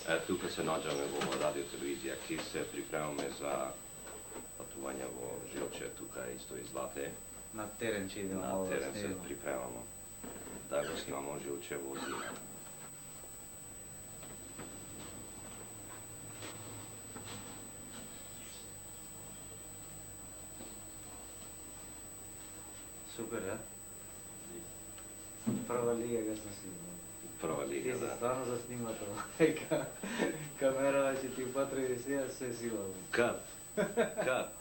Тук се наоѓаме во радио телевизија КИС, се припремаме за патување во Жилче, тука исто и Злате. На терен ќе идеме На malo da терен се snimimo. припремамо да го снимамо Жилче во зима. Супер, да? Прва лига га сме снимали. Прва Ти лига, си да. стварно за снимател. Камерава ќе ти употреби сега се сила. Кад? Кад?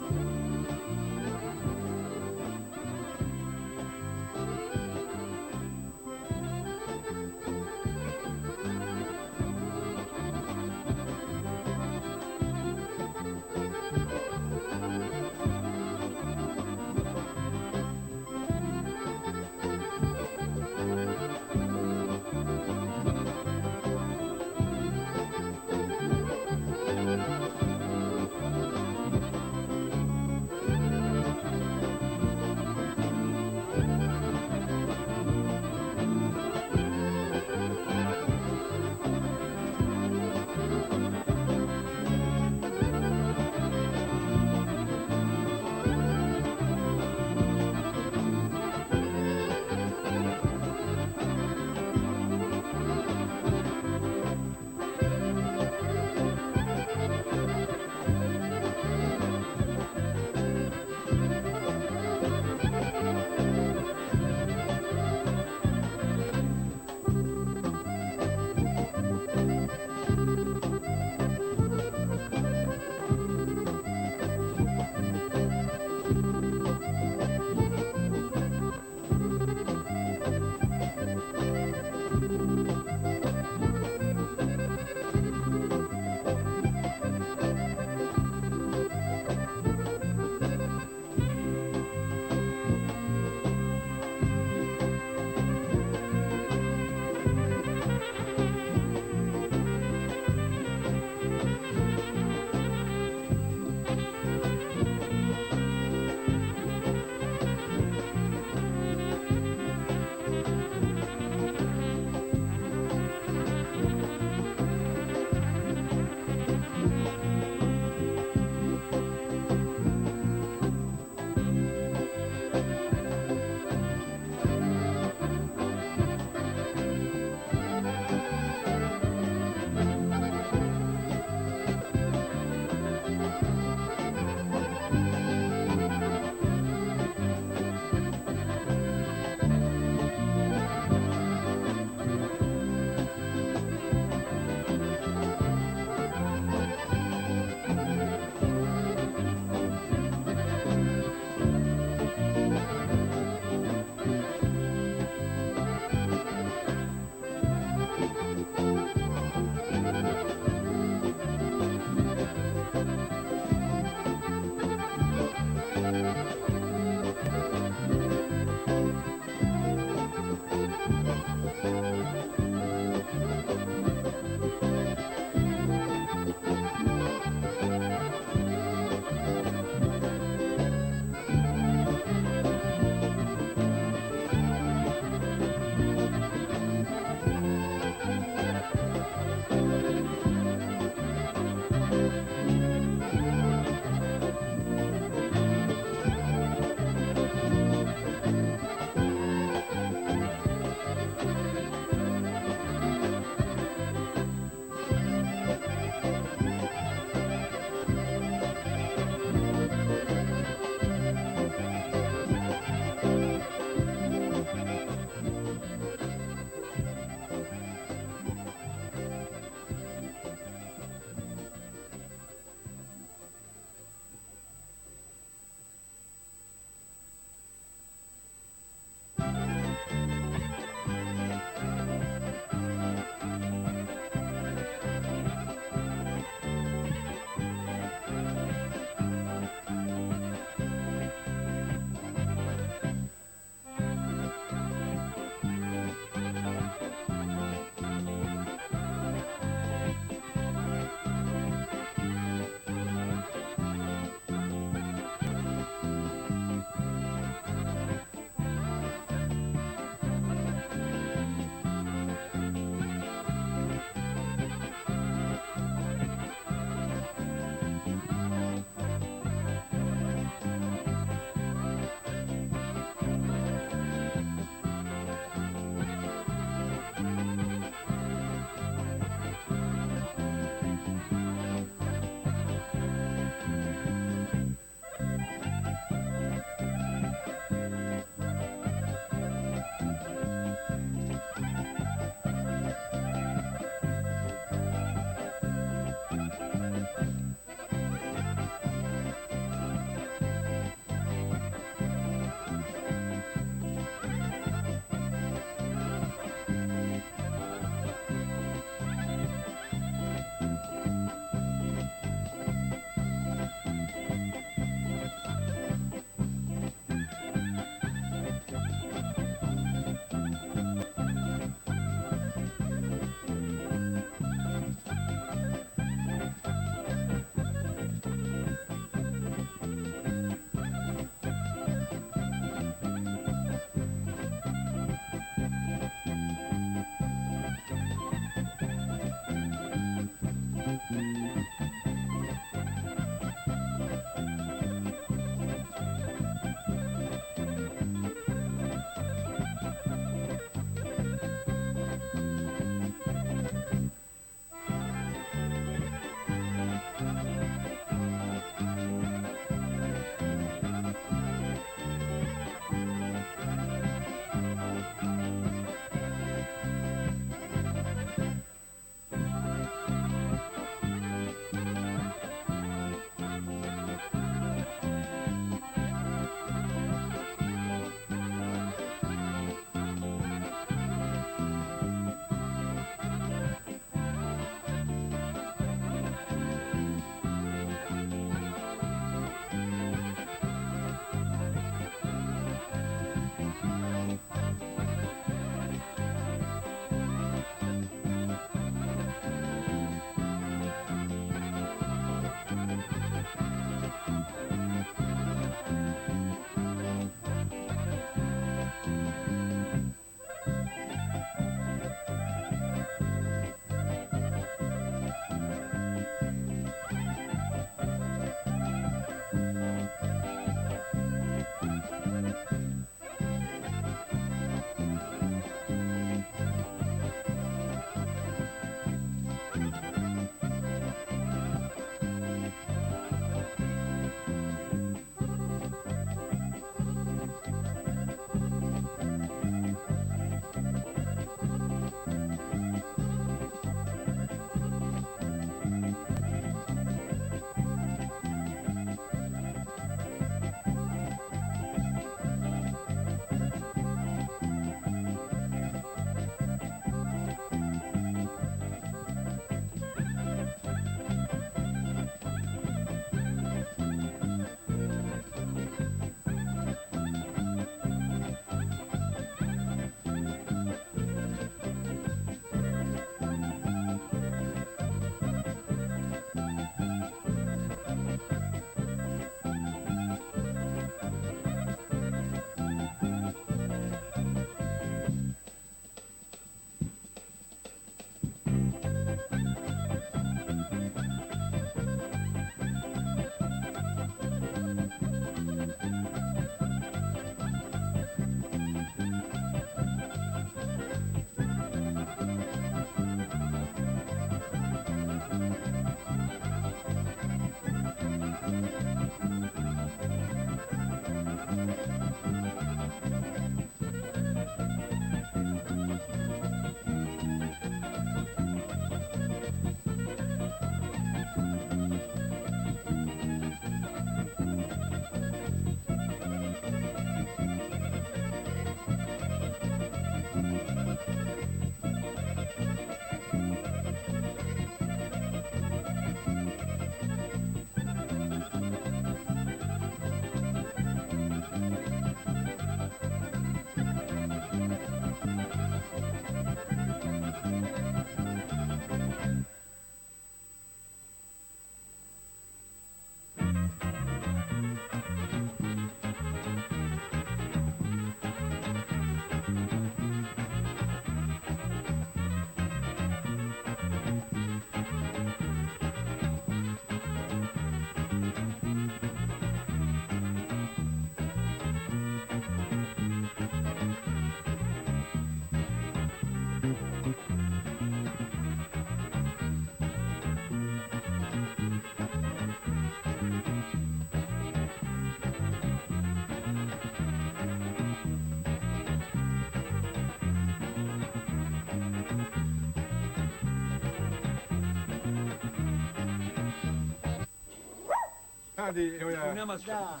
Hadi evo ja. Nema šta. Da.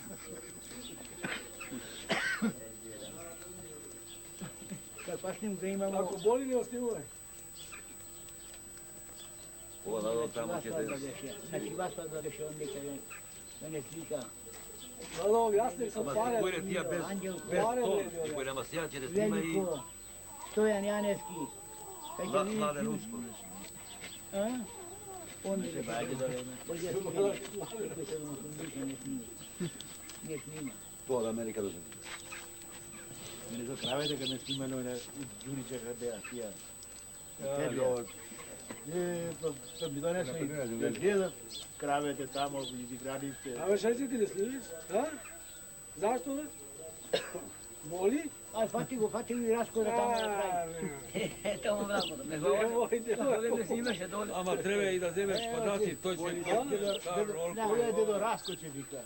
Kad pašnim da imamo... Ako boli ne osnivuje. Ovo da tamo će da... Znači vas pa da reše onda kada da ne slika. Da, da, objasnim sam Ama pare. koje tija bez Pare to, vredi, i koje nama sjela će da snima i Veliko, Stojan Janevski. Kad će vidjeti Mladen ključ. Usko. A? On mi Treba, ajde da vreme. Bolje se ne snima. Ne snima. To od Amerika dođe. Mene to kravete kad ne snima na Đurića Hrbeja, tija. To mi donesli da kravete tamo iz granice. A već šta ti ne sližiš? A? Zašto ne? Boli? Aj, fati i rasko da tamo napravi. Tamo vrako da me Nemoj, ne snimaš je dole. Ama treba i da zemeš podaci, to će... To je dedo Rasko će biti.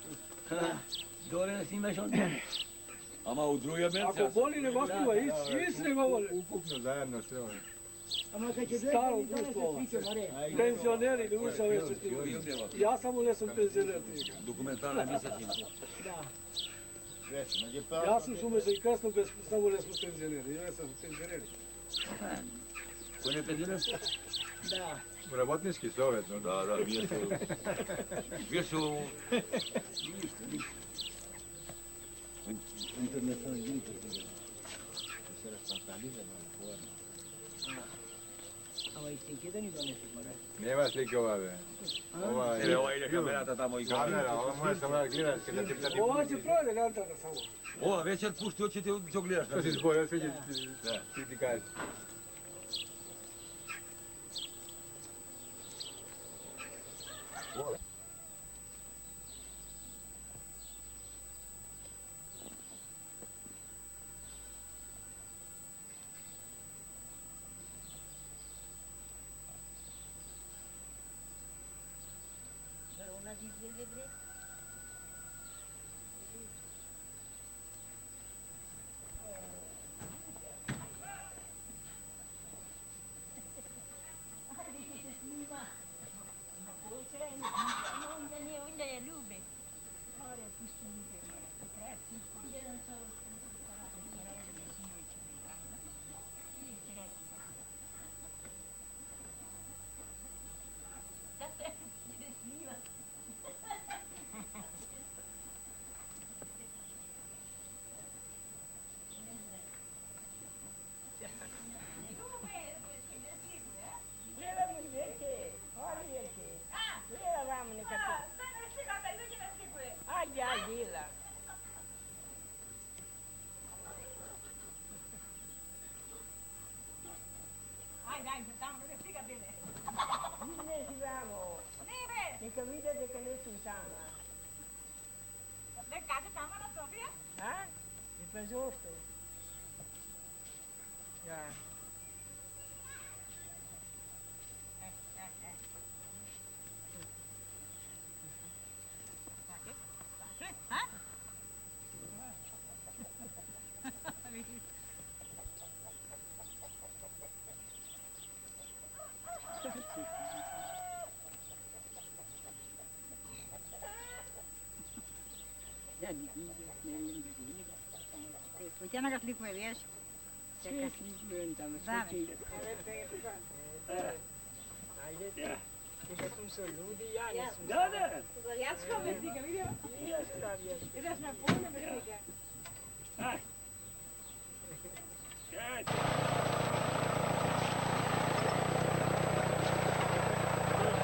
Dole ne snimaš onda. Ama u druge Ako merca. boli ne gostivo, svi ne govore. Ukupno zajedno sve ovo. Ama kad će Staro doći, dole društvo. se priča, more. Penzioneri ne uša već ti. Ja samo ne sam penzioner. Dokumentarna emisija će. Da. Ja sam šumeša i kasno, samo ne smo penzioneri. Ja sam penzioneri. Ko ne penzioner? Da. Работнички совет, no. Da, bio su... Internacional grito. Ama istinke da ni donesi, more. Nema slike ova, ova Ova ide kamerata tamo i kamera, ova može samo da gledaš kada ti Ova će prave gantara samo. Ova večer pušti, hoćete to gledaš. Što si zborio, sve će ti kaži. Neka vide дека не сум сама. Не каде тама на Софија? А? И па зошто? Ja. Uite na gatliku je, vješ? Čekaj, slikujem tamo, Dame. slučaj. Ajde. Дека сум со луѓе, ја не сум. Da, da. Zorjačko me stiga, vidio? Ја ставјаш. Ideš na polje, me stiga.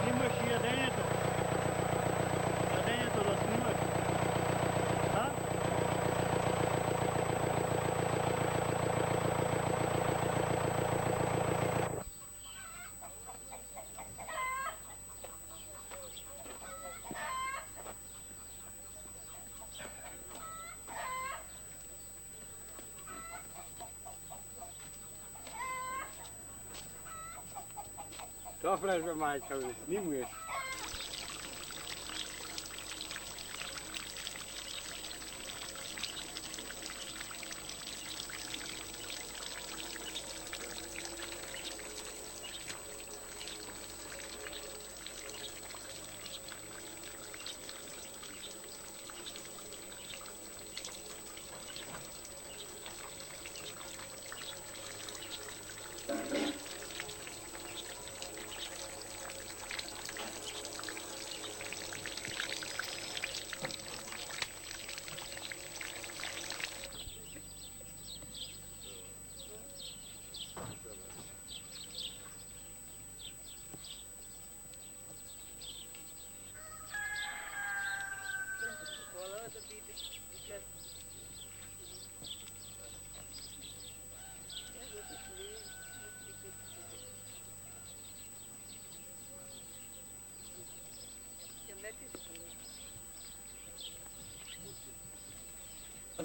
Снимаш и ядењето. Ядењето да снимаш. А? Šta fražbe majka, snimuješ?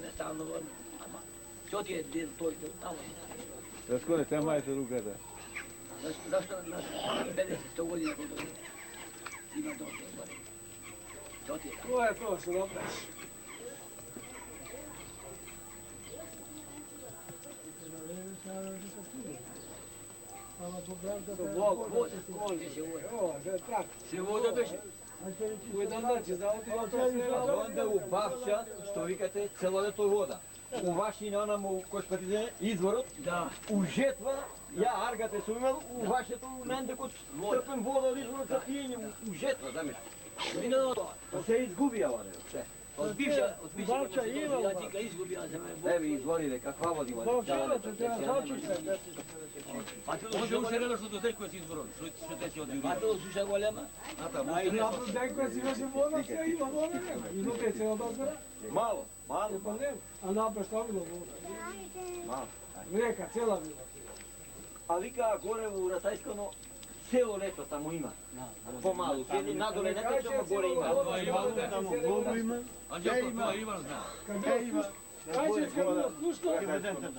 Ne stalno volim, ama što ti je del to tamo? Razkone, te majte rukata. Zašto nas 50 godina kod ovdje? Ima dobro gore. Što ti je tamo? To je to što napraviš. Ovdje se uvode. Ovo, to je trak. Se vode beše. U jedan dan će zavoti na to sve. A onda u Bavča, što vikate, celo leto voda. U Vašine, onamo, ko špatite, izvorot, Da. u Žetva, ja Argate sam imал, u Vašето, nenде kod trpim voda od izvorot za pijenje, u Žetva, zamišljam. To se izgubija, sve. Od bivša ja ti ga izgubila za mene. Evi, izvorite, kakva vodi vodi. Pa to Može u Šerelo što do Deljko si izborom, što teći od ljudi. Pa to suša golema. Napravo Dejko si vaše voda, sve ima voda nema. I luke se od ozora. Malo, malo. Pa nema. A napred što bilo voda? Malo. Rijeka, cijela bila. A vika gore u Ratajskano, celo leto tamo ima. Pomalu, sjedi nadole, ne tečemo gore ima. Anđelko, to Ivan zna. Kažeš kad bilo spušno,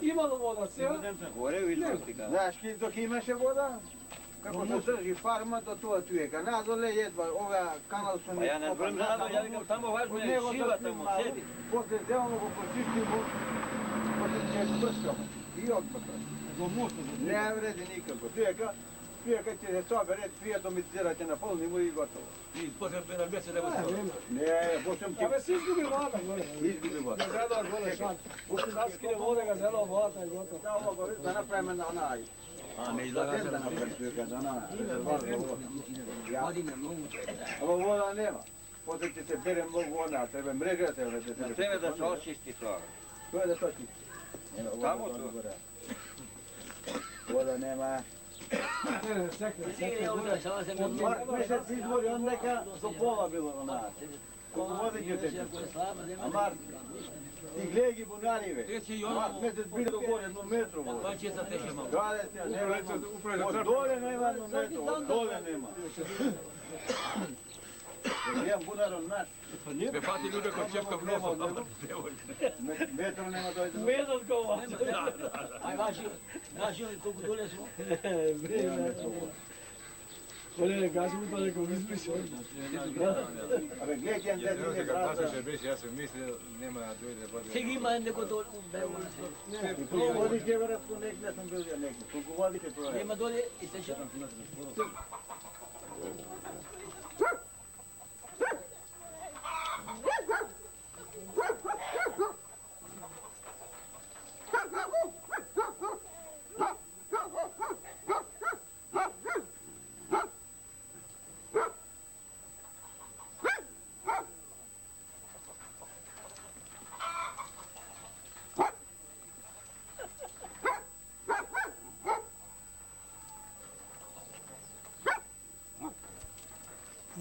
imalo voda, cijela. Gore u izvortika. Znaš, dok imaše voda, kako se drži farma, to tu je. Kad nadole jedva, ova kanal su Pa ja ne zborim za nadole, ja vikam tamo važno je šiva tamo, sjedi. Posle zelamo go počistimo, posle će prskamo i otpakamo. Ne vredi nikako. Tu je kad će se sobere, svijetom izdzirate na polnivu i gotovo. I poslije na mjesec nema što. Ne, poslije A već izgubi voda gore. izgubi voda. Gledao gore šan. Sad skine vode ga zelo voda i gotovo. Da ovo da napravimo na onaj. A ne izlaga se Da na napravimo kad ona. Godine moguće. Ovo voda nema. Poslije će se berem mogu ona, treba mreža, Treba da se očisti to. To je da to čisti. Tamo tu. Voda nema. Ne, sekne. Mjesec izvori, on neka do pola bilo ona. Koliko vode će teći. A Mark, ti glegi bunarive. Teći i Mark, ono, mjesec bilo do gore, 1 metru vode. pa će sa teče malo. 20, nema. Od dole nema 1 metru, od dole nema. Jedan bunarom naš. Me fati ljude kod čepka v nosom. Metru nema dojde. Medan kova. Aj vaši oni koliko dole smo. Olje, kaži mi pa neko izbriši. Ave, gledaj, jedan Jer detin je kad prazan. pasaš beši, ja sam mislio, nema da dojde vode. Сега има neko dole u Beogradu. Koliko vodi će vjerojatno nek, ne sam bio neki. Koliko vodi će to je. Nema dole i steče.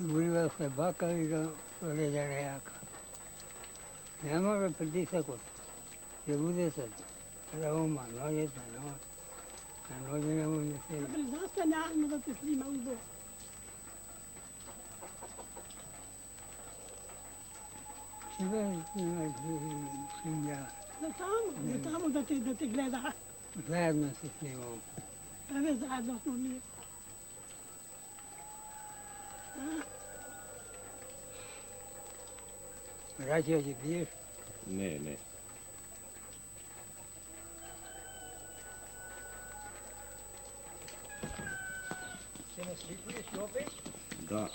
Горива хлебака и ga leđa rejaka. Ne može pritisak od. Će bude sad. Rauma, nođeta, na nođe ne može se. Zašto naravno da te snima u dom? Sve snimlja. Da tamo da te gleda. Zajedno se snimamo. Sve zajedno smo mi. Rakija ti piješ? Ne, ne. Se ne slikuješ opet? Da.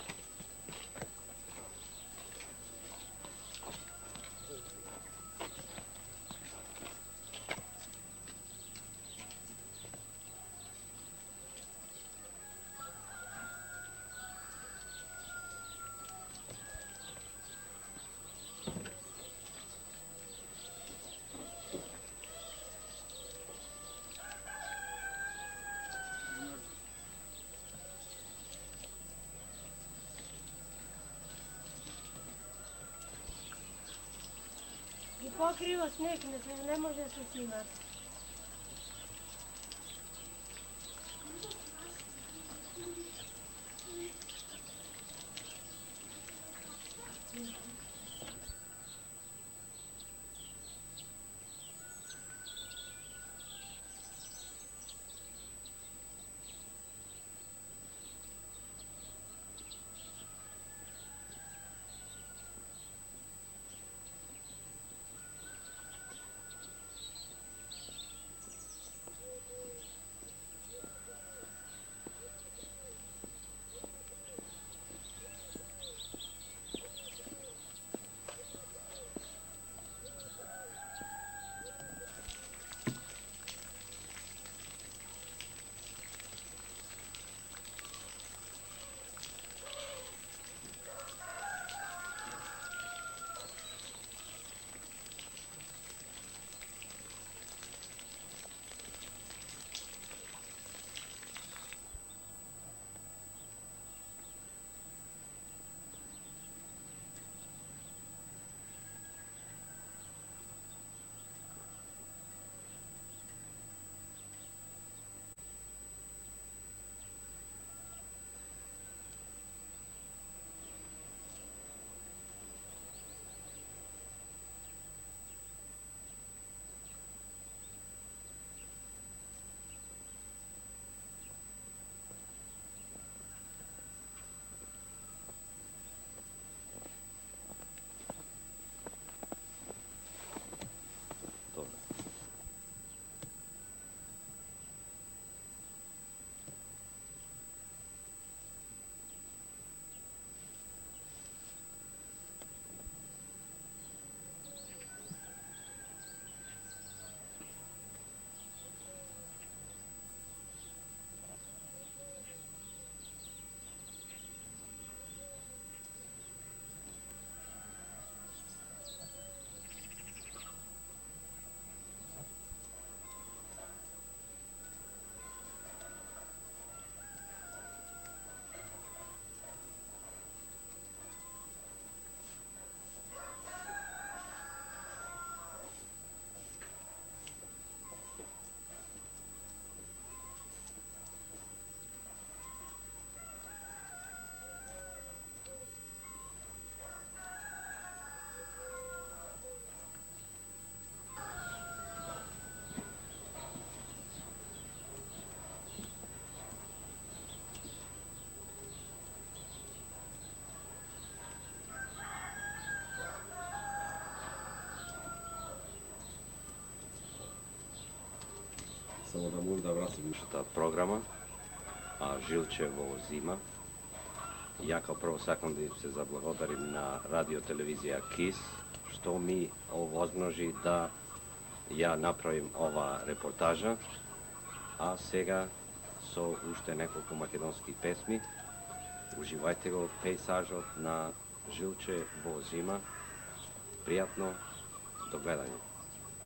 I pokrivo snijeg, ne može se snimati. Samo da možda vratim ta programa, a Žilčevo zima. Ja kao prvo sakon da se zablagodarim na radio televizija KIS, što mi ovozmoži da ja napravim ova reportaža, a сега со уште неколку македонски песми. Уживајте го пейзажот на Жилче во зима. Пријатно, до гледање.